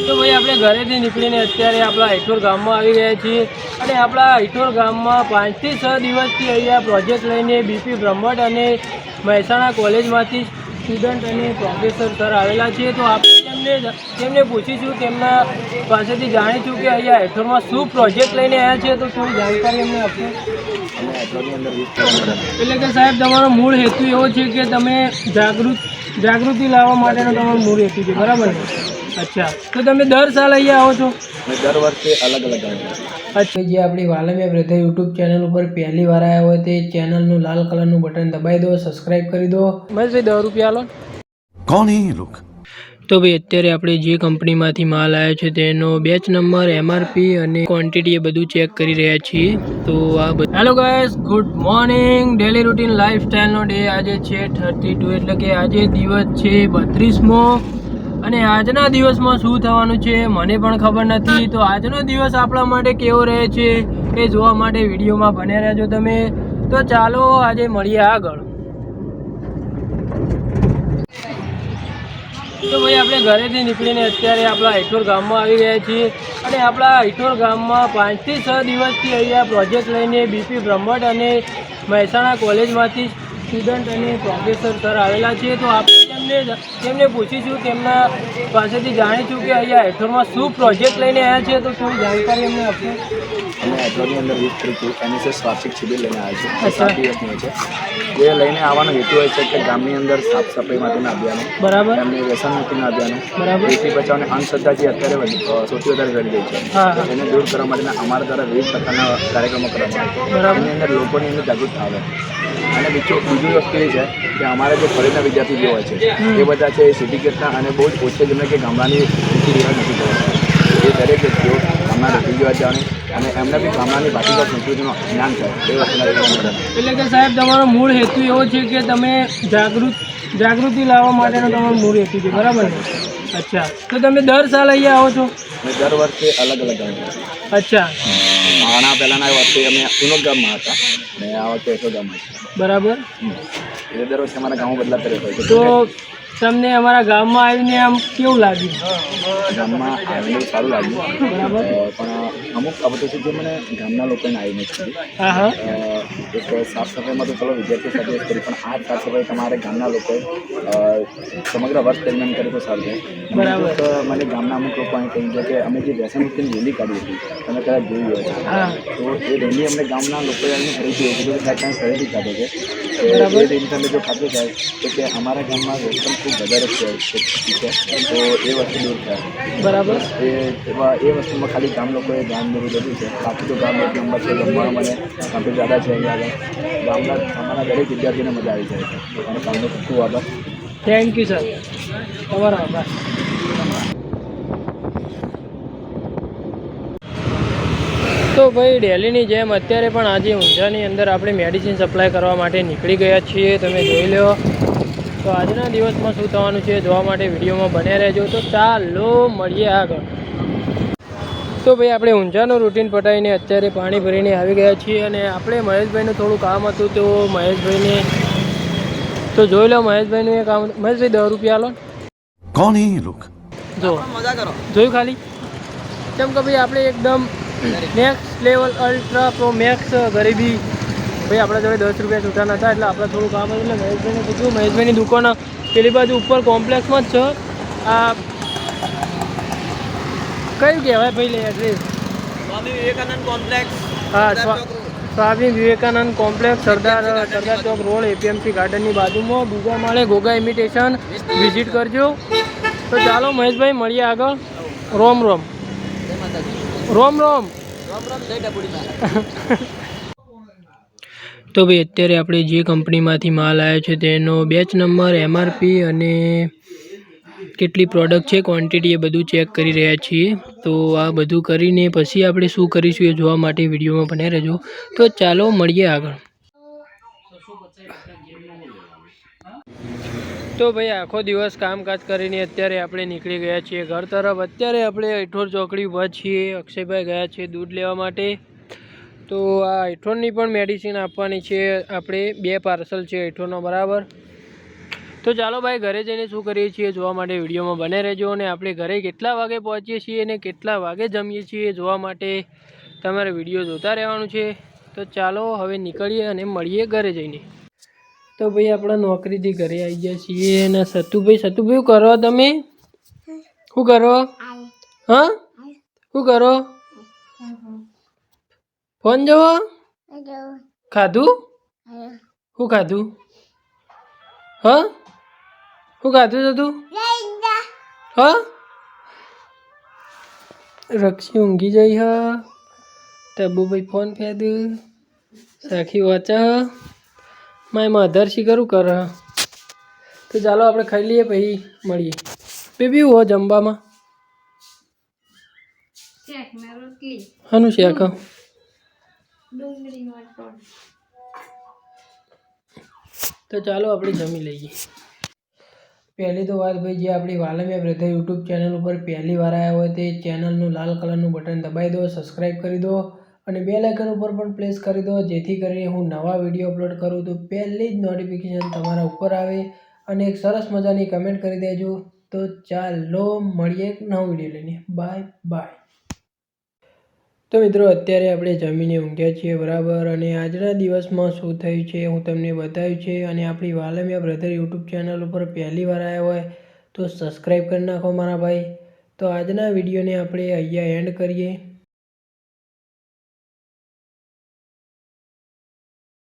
તો ભાઈ આપણે ઘરેથી નીકળીને અત્યારે આપણા ઈઠોર ગામમાં આવી ગયા છીએ અને આપણા ઈઠોર ગામમાં 5 થી 6 દિવસથી અહીંયા પ્રોજેક્ટ લઈને બીપી બ્રહ્મટ અને મહેસાણા કોલેજમાંથી સ્ટુડન્ટ અને પ્રોફેસર સર આવેલા છે। તો આપણે તેમને પૂછીશું, તેમના પાસેથી જાણીશું કે અહીંયા ઈઠોરમાં શું પ્રોજેક્ટ લઈને આવ્યા છે। તો થોડી જાણકારી અમને આપશો? એટલે કે સાહેબ, તમારો મૂળ હેતુ એવો છે કે તમે જાગૃતિ લાવવા માટેનો તમારો મૂળ હેતુ છે, બરાબર ને? अच्छा, तो તમે દર સાલ અહીંયા આવો છો? દર વર્ષે અલગ અલગ આવે। अच्छा, જે આપણી વાલમિયા બ્રધર યુટ્યુબ ચેનલ ઉપર પહેલી વાર આવ્યા હોય તે ચેનલનું લાલ કલરનું બટન દબાવી દો, સબસ્ક્રાઇબ કરી દો। મહેશભાઈ 10 રૂપિયા આલો। કોણ હે ये लोग? તો ભાઈ અત્યારે આપણે જે કંપનીમાંથી માલ આવ્યો છે તેનો બેચ નંબર, એમઆરપી અને ક્વોન્ટિટી એ બધું ચેક કરી રહ્યા છીએ। તો આ hello guys, good morning. Daily routine લાઈફસ્ટાઈલનો ડે આજે છે 32, એટલે કે આજે દિવસ છે 32મો અને આજના દિવસમાં શું થવાનું છે મને પણ ખબર નથી। તો આજનો દિવસ આપણા માટે કેવો રહે છે એ જોવા માટે વિડીયોમાં બન્યા રહેજો તમે। તો ચાલો આજે મળીએ આગળ। તો ભાઈ આપણે ઘરેથી નીકળીને અત્યારે આપણા ઈઠોર ગામમાં આવી ગયા છીએ અને આપણા ઈઠોર ગામમાં 5 થી 6 દિવસથી અહીંયા પ્રોજેક્ટ લઈને બીપી બ્રહ્મટ અને મહેસાણા કોલેજમાંથી સ્ટુડન્ટ અને પ્રોફેસર સર આવેલા છે। તો આપણે તેમને પૂછીશું, તેમના પાસેથી જાણીશું કે અહીંયા ઈઠોરમાં શું પ્રોજેક્ટ લઈને આવ્યા છે। તો થોડી જાણકારી અમને આપશો? અમે ઈઠોરની અંદર 20 તારીખે NSS વાર્ષિક શિબિર લઈને આવ્યા છે। 7 દિવસની છે। જે લઈને આવવાનો હેતુ હોય છે કે ગામની અંદર સાફ સફાઈ માટેના અભિયાનો, બરાબર, એમને વ્યસન મુક્તિના અભિયાનો, બરાબર, બેટી બચાવ અને અંધશ્રદ્ધા જે અત્યારે સૌથી વધારે કરી રહી છે એને દૂર કરવા માટેના અમારા દ્વારા વિવિધ પ્રકારના કાર્યક્રમો કરવામાં આવે છે। બરાબર, એની અંદર લોકોની અંદર જાગૃતતા આવે। અને બીજું વસ્તુ એ છે કે અમારા જે ફરીના વિદ્યાર્થી જે હોય છે એ બધા છે એ સિન્ડિકેટના અને બહુ જ ઓછા જેમને કે ગામડાની રીતિ રિવાજ નથી કરતા। એ દરેક વ્યક્તિઓ ગામના રીતિ રિવાજ જાણે અને એમને બી ગામડાની ભાષાગત સંસ્કૃતિનું જ્ઞાન થાય એ વસ્તુના એટલે કે સાહેબ, તમારો મૂળ હેતુ એવો છે કે તમે જાગૃતિ લાવવા માટેનો તમારો મૂળ હેતુ છે, બરાબર ને? અચ્છા, તો તમે દર સાલ અહીંયા આવો છો? અમે દર વર્ષે અલગ અલગ આવે। અચ્છા, આના પહેલાંના વર્ષે અમે ઉનોદ ગામમાં હતા અને આ વખતે ઈઠોર ગામમાં છે, બરાબર। એ દર વર્ષે અમારા ગામો બદલાતા રહેતા હોય છે। તો તમને અમારા ગામમાં આવીને આમ કેવું લાગ્યું? ગામમાં આવીને સારું લાગ્યું, બરાબર, પણ અમુક બાબતો છે જે મને ગામના લોકોને આવી નથી। હા હા, એક સાફ સફાઈમાં તો ચલો વિદ્યાર્થીઓ સાથે જ કરી, પણ આ જ સાફ સફાઈ તમારે ગામના લોકોએ સમગ્ર વર્ષ દરમિયાન કરે તો સારું થાય। બરાબર, મને ગામના અમુક લોકો અહીં કહ્યું છે કે અમે જે વ્યસન મુક્તિની રેલી કાઢી હતી, તમે કદાચ જોઈ હોય હા, તો એ રેલી અમને ગામના લોકોએ અમને ખરીદી હતી, તો સાહેબ તમે ખરીદી કાઢો છે। એ રેલી તમે જો ખાતું થાય તો કે અમારા ગામમાં વ્યસન ખૂબ વધારે છે, તો એ વસ્તુ દૂર થાય, બરાબર, એ વસ્તુમાં ખાલી ગામ લોકોએ ધ્યાન દેવું જરૂર છે। બાકી તો ગામ એક નંબર છે, જમવાનું મને કાંપી દાદા છે અહીંયા આગળ અમારા દરેક વિદ્યાર્થીઓને મજા આવી જાય છે અને ગામનો ખૂબ ખૂબ આભાર। થેન્ક યુ સર, તમારો આભાર। તો ભાઈ ડેલીની જેમ અત્યારે પણ આજે ઊંઝાની અંદર આપણે મેડિસિન સપ્લાય કરવા માટે નીકળી ગયા છીએ, તમે જોઈ લો। તો આજના દિવસમાં શું થવાનું છે જોવા માટે વિડીયોમાં બન્યા રહેજો। તો ચાલો મળીએ આગળ। તો ભાઈ આપણે ઊંઝાનું રૂટીન પટાવીને અત્યારે પાણી ભરીને આવી ગયા છીએ અને આપણે મહેશભાઈનું થોડું કામ હતું, તો મહેશભાઈને તો જોઈ લો, મહેશભાઈનું એ કામ। મહેશભાઈ 10 રૂપિયા આલો। કોણ હે ये लोग? જો મજા કરો, જોયું ખાલી? કેમ કે ભાઈ આપણે એકદમ next level ultra pro max ગરીબી, ભાઈ આપણા જોડે 10 રૂપિયા છૂટા નહોતા એટલે આપણે થોડું કામ હતું એટલે મહેશભાઈને પૂછ્યું। મહેશભાઈની દુકાન પેલી બાજુ ઉપર કોમ્પ્લેક્સમાં જ છે। આ કયું કહેવાય ભાઈ એડ્રેસ? સ્વામી વિવેકાનંદ કોમ્પ્લેક્સ। હા, સ્વામી વિવેકાનંદ કોમ્પ્લેક્સ, સરદાર ચોક રોડ, એપીએમસી ગાર્ડનની બાજુમાં, બીજા માળે, ગોગા ઇમિટેશન। વિઝિટ કરજો। તો ચાલો મહેશભાઈ મળીએ આગળ। રોમ રોમ, રોમ રોમ, તો ભાઈ અત્યારે આપણે જે કંપનીમાંથી માલ આવ્યો છે તેનો બેચ નંબર, એમઆરપી અને કેટલી પ્રોડક્ટ છે, ક્વોન્ટિટી એ બધું ચેક કરી રહ્યા છીએ। તો આ બધું કરીને પછી આપણે શું કરીશું એ જોવા માટે વિડીયોમાં બન્યા રહેજો। તો ચાલો મળીએ આગળ। તો ભાઈ આખો દિવસ કામકાજ કરીને અત્યારે આપણે નીકળી ગયા છીએ ઘર તરફ। અત્યારે આપણે ઈઠોર ચોકડી ઉપર છીએ, અક્ષયભાઈ ગયા છે દૂધ લેવા માટે। તો આ ઈઠોરની પણ મેડિસિન આપવાની છે આપણે, 2 પાર્સલ છે ઈઠોરનો, બરાબર। તો ચાલો ભાઈ ઘરે જઈને શું કરીએ છીએ જોવા માટે વિડીયોમાં બને રહેજો, અને આપણે ઘરે કેટલા વાગે પહોંચીએ છીએ અને કેટલા વાગે જમીએ છીએ જોવા માટે તમારે વિડીયો જોતા રહેવાનું છે. તો ચાલો હવે નીકળીએ અને મળીએ ઘરે જઈને. તો ભાઈ આપણા નોકરીથી ઘરે આવી ગયા છીએ અને સતુભાઈ શું કરો તમે? શું કરો? હા શું કરો? ફોન જોવો? ખાધું? શું ખાધું? હા શું ખાધું હતું? હા રક્ષી ઊંઘી જઈ હ, તબુભાઈ ફોન ફેદ્યું, સાખી વાંચા, માય મધર શી કરું કર. તો ચાલો આપણે ખાઈ લઈએ પછી મળીએ. બેબી હો જમવામાં હાનું શેક? તો ચાલો આપણે જમી લઈએ. પહેલી તો વાત ભાઈ, જે આપણી વાલમિયા બ્રધર યુટ્યુબ ચેનલ ઉપર પહેલી વાર આવ્યા હોય તે ચેનલનું લાલ કલરનું બટન દબાવી દો, સબસ્ક્રાઈબ કરી દો અને બેલ આઇકન ઉપર પણ પ્રેસ કરી દો, જેથી કરીને હું નવા વિડીયો અપલોડ કરું તો પહેલી જ નોટિફિકેશન તમારા ઉપર આવે. અને એક સરસ મજાની કમેન્ટ કરી દેજો. તો ચાલો મળીએ એક નવો વિડીયો લઈને. Bye bye. તો મિત્રો અત્યારે આપણે જમીને ઊંઘ્યા છીએ બરાબર, અને આજના દિવસમાં શું થયું છે હું તમને બતાવ્યું છે. અને આપણી વાલમિયા બ્રધર યુટ્યુબ ચેનલ ઉપર પહેલી વાર આવ્યા હોય તો સબસ્ક્રાઈબ કરી નાખો મારા ભાઈ. તો આજના વિડીયોને આપણે અહીંયા એન્ડ કરીએ.